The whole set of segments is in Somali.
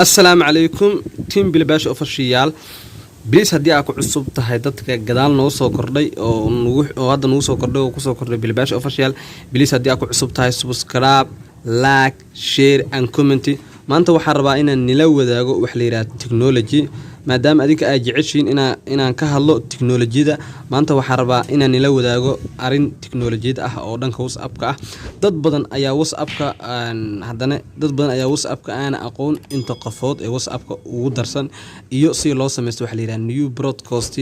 السلام عليكم تيم بلباش اوفشيال بليز هدii aad ku cusub tahay dadka gadaal noo soo kordhay oo hadda noo soo kordhay oo ku soo kordhay Bilbaash official bليز hadii aad ku cusub tahay subscribe like share and comment maanta waxaan rabaa inaan nila wadaago wax la yiraahdo technology maadaama adinka ay jeceshiin inaan ka hadlo technology-da maanta waxaan rabaa inaan nila wadaago arin technology-da ah oo dhanka WhatsApp-ka ah dad badan ayaa WhatsApp-ka aan aqoon inta qofood ee WhatsApp-ka ugu darsan iyo si loo sameeyo wax la yiraahdo new broadcast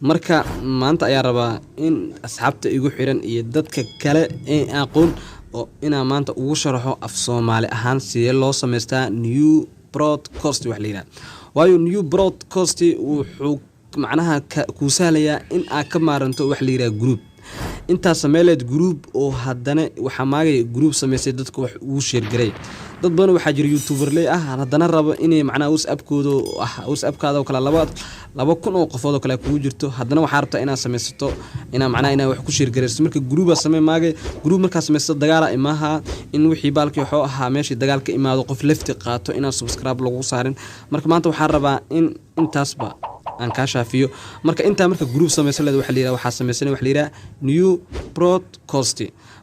marka maanta ayaa rabaa in asxaabta igu xiran iyo dadka kale ee aqoon oo ina maanta ugu sharaxo af Soomaali ahaan si loo sameeyo new broadcast wax la yiraahdo waayo new broadcast wuxuu macnaha ku sahlaya in aad ka maaranto wax la yiraahdo group inta sameeyay group oo haddana waxa maagay group sameysay dadku wax uu share garay dad badan waxa jira youtuber leh haddana rabo inay macnaha WhatsApp-kaada oo kala laba kun oo qofood oo kala ku jirto haddana waxa rabtaa inaad sameysato macnaha wax ku share garayso marka group samee maagay group marka sameysato dagaal imaha in wixii baalkii wuxuu ahaa meeshii dagaalka imaado qof lefti qaato inaad subscribe lagu saarin marka maanta waxa rabaa in intaasba aan ka shaafiyo marka inta marka group sameeyay waxa la yiraahdo waxa sameeyay wax la yiraahdo new broadcast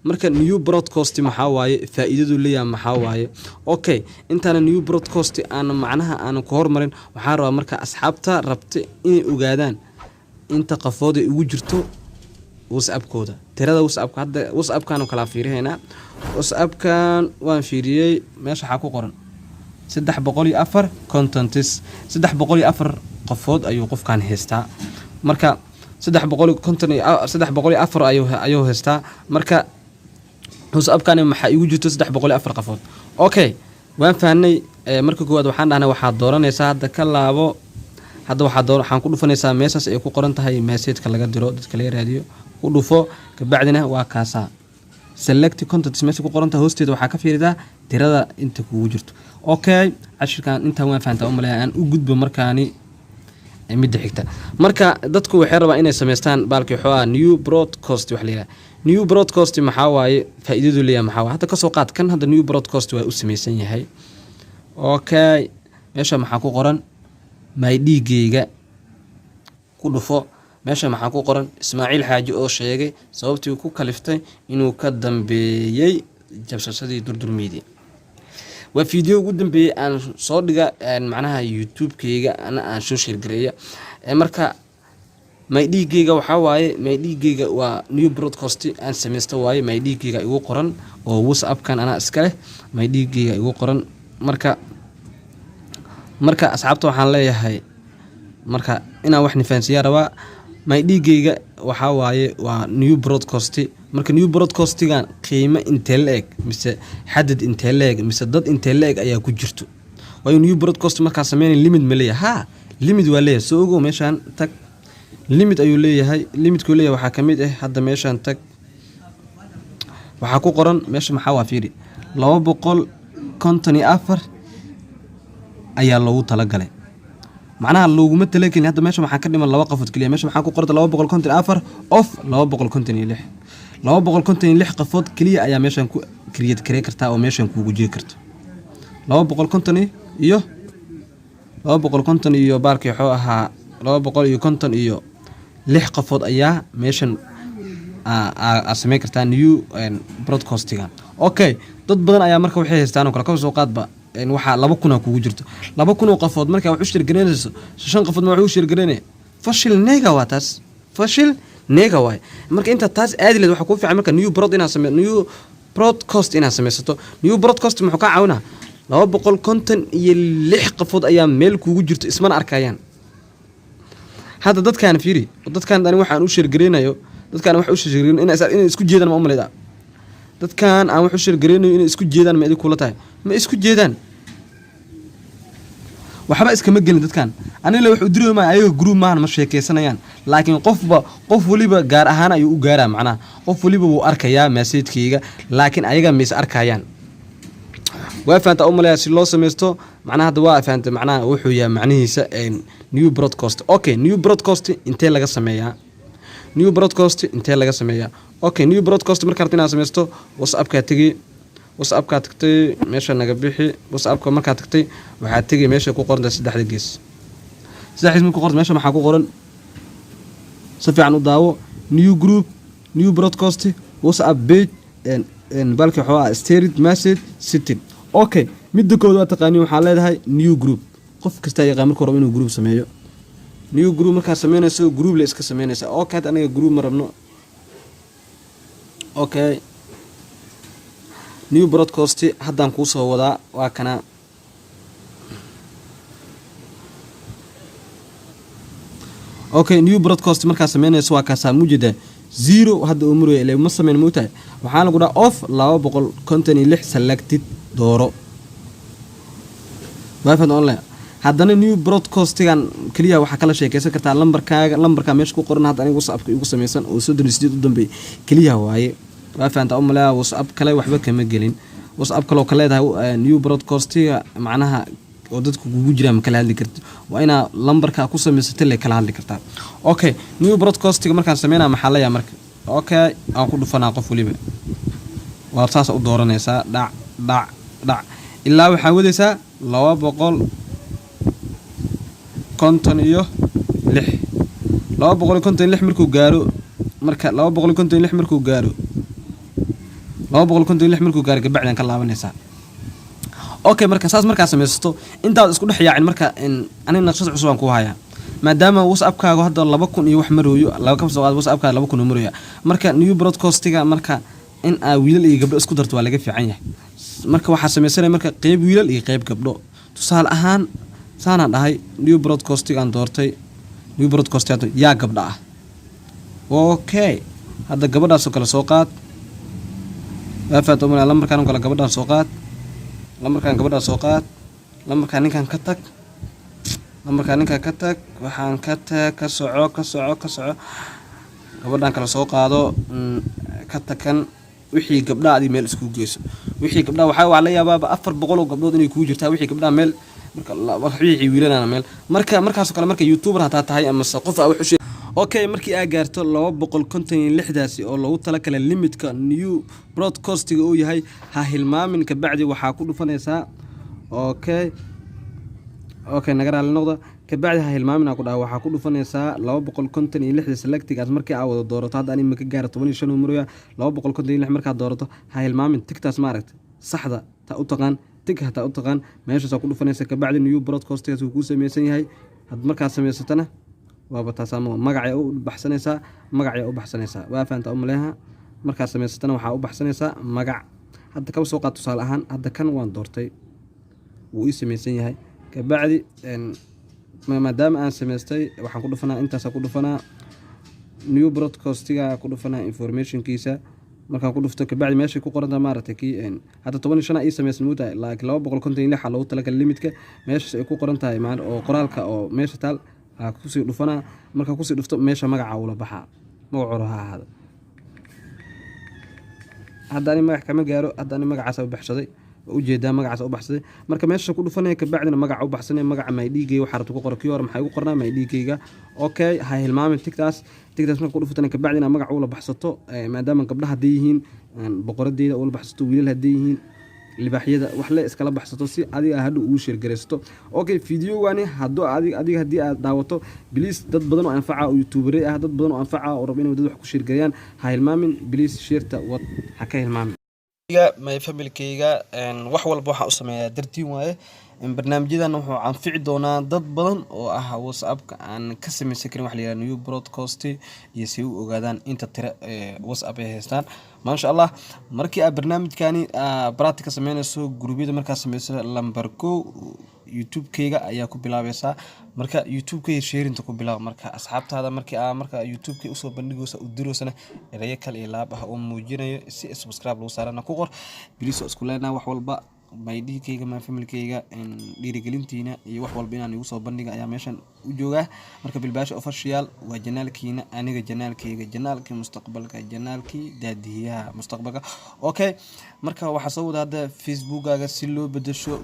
marka new broadcast maxaa waaye faa'iidadu leeyahay maxaa waaye okay intaana new broadcast aan macnaha aan ku hormarin waxa rabaa marka asxaabta rabta inay ogaadaan inta qofood ay ugu jirto WhatsApp-kooda tirada WhatsApp-ka hadda WhatsApp-kan kala fiiriyayna WhatsApp-kan waan fiiriyay meesha waxa ku qoran 304 contents 304 qofood ayuu qofkan heystaa marka 304 ayuu heystaa marka WhatsApp-kan waxa igu jirto 304 qofood okay waan fahnay marka koowaad waxaan dhahnay waxa dooranaysaa hadda ka laabo hadda waxaan ku dhufanaysaa message ay ku qoran tahay message-ka laga diro dadka la raadiyo ku dhufo ka bacdina waa kaasa select content message ku qoran tahay hoosteeda waxa ka fiiridaa tirada inta kugu jirto okay ashirkan inta waan fahantaa oo malayn aan u gudbo markaani mid xigta marka dadku waxay rabaan inay sameystaan baalkii xogaa new broadcast wax la yiraahdo new broadcast maxaa waaye faa'iidadu leeyahay maxaa waaye hadda ka soo qaad kan hadda new broadcast waa u sameeysan yahay okay meesha maxaa ku qoran my dhigeyga ku dhufo meesha maxaa ku qoran Ismaaciil Xaaji oo sheegay sababtii ku kaliftay inuu ka dambeeyay jabsashadii durdurmeedii waa video ugu dambeeyay aan soo dhiga macnaha YouTube-kayga aan soo share gareeya marka my dhigeyga waxa waaye my dhigeyga waa new broadcast aan sameeysto waaye my dhigeyga igu qoran oo WhatsApp-kan ana iska leh my dhigeyga igu qoran marka asxaabta waxaan leeyahay marka inaan wax nifaansiya rabaa my dhigeyga waxa waaye waa new broadcast marka new broadcast-gan qiimo intee leeg mise xadad intee leeg mise dad intee leeg ayaa ku jirto waayo new broadcast marka sameeyay limit ma leeyahay limit waa leeyahay soo ogo meeshan tag limit ayuu leeyahay limitku leeyahay waxa kamid ah hadda meeshan tag waxa ku qoran meesha maxaa waa fiiri 254 ayaa loogu talagalay macnaha looguma talagelin hadda meesha waxa ka dhiman laba qofood kaliya meesha waxa ku qorta 254 of 256 qofood kaliya ayaa meeshan ku create kartaa oo meeshan kuugu jiri karto 250 iyo baarkii xoo ahaa 256 qofood ayaa meeshan sameey kartaa new broadcast-ga okay dad badan ayaa marka waxay haystaan oo kala ka soo qaadba waxa 2,000 kuugu jirto 2,000 qofood marka wax u shir gareynayso 5 qofood ma wax u shir gareynay fashil nega watas fashil nega way marka inta taas aadileed waxa ku fiican marka new broadcast ina sameysato new broadcast muxuu ka caawinaa 256 qofood ayaa meel kuugu jirto isma arkayaan hadda dadkan fiiri dadkan dani waxaan u shir gareynayo dadkan wax u shir gareynayo in isku jeedaan ma umaleeda dadkan aan wax u shir gareynayo in isku jeedaan ma idin kula tahay ma isku jeedaan waxba iska ma gelin dadkan aniga wax u direemaa ayaga group maahan ma sheekeysanayaan laakiin qof waliba gaar ahaan ayuu u gaaraa macnaha qof waliba wuu arkayaa message-kayga laakiin ayaga ma is arkayaan waa faanta oo maleeyaa si loo sameesto macnaha hadda waa faanta macnaha wuxuu yahay macnihiisa new broadcast okay new broadcast intee laga sameeyaa okay new broadcast marka aad inaad sameesto WhatsApp-ka tagi WhatsApp-ka tagtay meesha naga bixi WhatsApp-ka markaa tagtay waxaa tagay meesha ku qoran saddexda gees markuu qorto meesha maxaa ku qoran si fiican u daawo new group new broadcast WhatsApp page and balki xoo steered message setting okay midda kood waa taqaaniin waxaa leedahay new group qof kasta yaqaan markuu rabo inuu group sameeyo new group markaa sameynayso group la iska sameynaysa okay hadda aniga group ma rabno okay new broadcast haddaan kuu soo wadaa waa kana okay new broadcast markaa sameynayso waa kaasaa mujida 0 hadda uu murayo ilaa ma sameyn mootahay waxaa lagu dhahaa off 256 selected dooro wifi online haddana new broadcast-gan kaliya waxaa kala sheekaysan kartaa lambarka meesha ku qoran hadda aniga WhatsApp-ka igu samaysan oo 38 u dambeeyay kaliya waaye waa faanta u malaa WhatsApp kale waxba kama gelin WhatsApp kale oo kale leedahay new broadcast-ga macnaha oo dadku kugu jiraan ma kala hadli kartid waa ina lambarka ku samaysatay la kala hadli kartaa okay new broadcast-ga markaan sameynaa maxaa la yaa marka okay aan ku dhufanaa qof waliba waa saas u dooranaysaa dhac ilaa waxaa wadaysaa 256 markuu gaaro marka 256 markuu gaaro gabadhan ka laabanaysaa okay marka saas markaa samaysto intaad isku dhex yaacin marka aniga naqshad cusub aan ku hayaa maadaama WhatsApp-kaagu hadda 2000 iyo wax marooyo WhatsApp-kaaga 2000 marooyo marka new broadcast-ga marka in wiilal iyo gabdho isku darto waa laga fiican yahay marka waxaa samaysanay marka qayb wiilal iyo qayb gabdho tusaale ahaan saana dhahay new broadcast-ga aan doortay new broadcast yaa gabdha ah okay hadda gabadhaas oo kale soo qaad waafaad lambarkaan kale gabadhaas soo qaad lambarkaan gabadhaas soo qaad lambarkaan ninkan ka tag waxaan ka tag ka soco gabadhan kale soo qaado ka tagan wixii gabdhaha adii meel isku geyso wixii gabdhaha waxaa la yaabaa 400 oo gabdhood inay kugu jirtaa wixii gabdhaha meel marka wixii wiilana meel markaas kale marka YouTuber hataa tahay ama qof wax u okay markii ay gaarto 256daasi oo lagu tala kale limitka new broadcast-ga uu yahay ha hilmaamin ka bacdi waxaa ku dhufanaysaa okay naga raali noqdo ka bacdi ha hilmaamin ku dhaw waxaa ku dhufanaysaa 256 selectigaas markii aad wada doorato hadda ani ma ka gaaro 15 umriya 256 markaa doorato ha hilmaamin tigtaas ma aragtay saxda ta u taqaan tig hata u taqaan meeshaas ku dhufanaysaa ka bacdi new broadcast-gaas uu ku sameeysan yahay had markaa sameysatana waaba taasamo magacay u baxsanaysaa waa faanta umaleeha markaa sameysatana waxaa u baxsanaysaa magac hadda ka soo qaad tusaale ahaan hadda kan waan doortay wuu ii sameysan yahay ka bacdi maadaama aan sameystay waxaan ku dhufanaa intaas ku dhufanaa new broadcast-ga ku dhufanaa information-kiisa markaan ku dhufto ka bacdi meesha ku qoran maaragtay kii hadda 15 ay sameysan moodaa laakiin 256 loogu tala galay limitka meesha ay ku qoran tahay oo qoraalka oo meesha taal kusii dhufanaa markaa kusii dhufto meesha magaca ula baxaa magacooda ha ahaado hadda ani magac kama gaaro hadda ani magacaas u baxsaday ujeedaa magacaas u baxsaday marka meesha ku dhufanaya ka bacdina magaca u baxsanay magaca maydhiigay waxa rabto ku qoro kii hore maxay ugu qornaa maydhiigayga okay ha hilmaamin tigtaas marka ku dhufatana ka bacdina magaca ula baxsato maadaama gabdhaha hadii yihiin boqoradeeda ula baxsato wiilal hadii yihiin libaaxyada wax la iskala baxsato si adiga hadhow uu sheergareysto okay video-gani adiga hadii aad daawato please dad badan oo anfaca oo YouTuber ah dad badan oo anfaca oo rab inay dad wax ku sheergareeyaan ha hilmaamin please sheerta wad ha ka hilmaamin my family-kayga wax walba waxa u sameeyaa dartiin waaye barnaamijyadan wuxuu anfici doonaa dad badan oo ah WhatsApp-ka aan ka samaysan karin wax la yiraahdo new broadcast iyo si uu ogaadaan inta tira WhatsApp ay haystaan ma sha Allah markii aad barnaamijkani practice sameynayso gruubyada markaa sameeyso lambar 1 YouTube-kayga ayaa ku bilaabaysaa marka YouTube-kayga sharinta ku bilaab marka asxaabtaada marka YouTube-ka u soo bandhigayso u diroosana eraya kale laab ah oo muujinayo si subscribe loo saarana ku qor please isku leenaa wax walba maydhigayga ma familkayga dhiirigelintiina iyo wax walba inaan igu soo bandhiga ayaa meeshan u joogaa. Marka Bilbasha official waa janaalkiina, aniga janaalkayga, janaalkii mustaqbalka, janaalkii daadiyaha mustaqbalka. Okay, marka waxaa soo wada hadda facebookaga si loo bedesho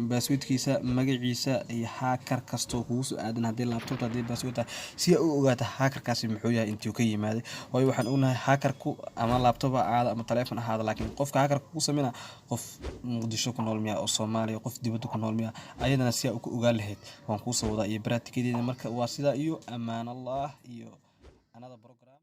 passwordkiisa, magaciisa iyo hacker kastoo kugu soo aadan haddii laptop haddii password tahay si aad u ogaato hackerkaasi muxuu yahay intuu ka yimaaday. waayo waxaan ognahay hackerku ama laptop ha ahaado ama telefoon ha ahaado, laakiin qofka hackerka ku sameynaa qof Muqdisho ku nool miya oo Soomaaliya, qof dibadda ku nool miya, ayadana si aad u ogaan lahayd waan kuu soo wadaa iyo baraatikadeeda. Marka waa sidaa iyo amaan Allah iyo another program.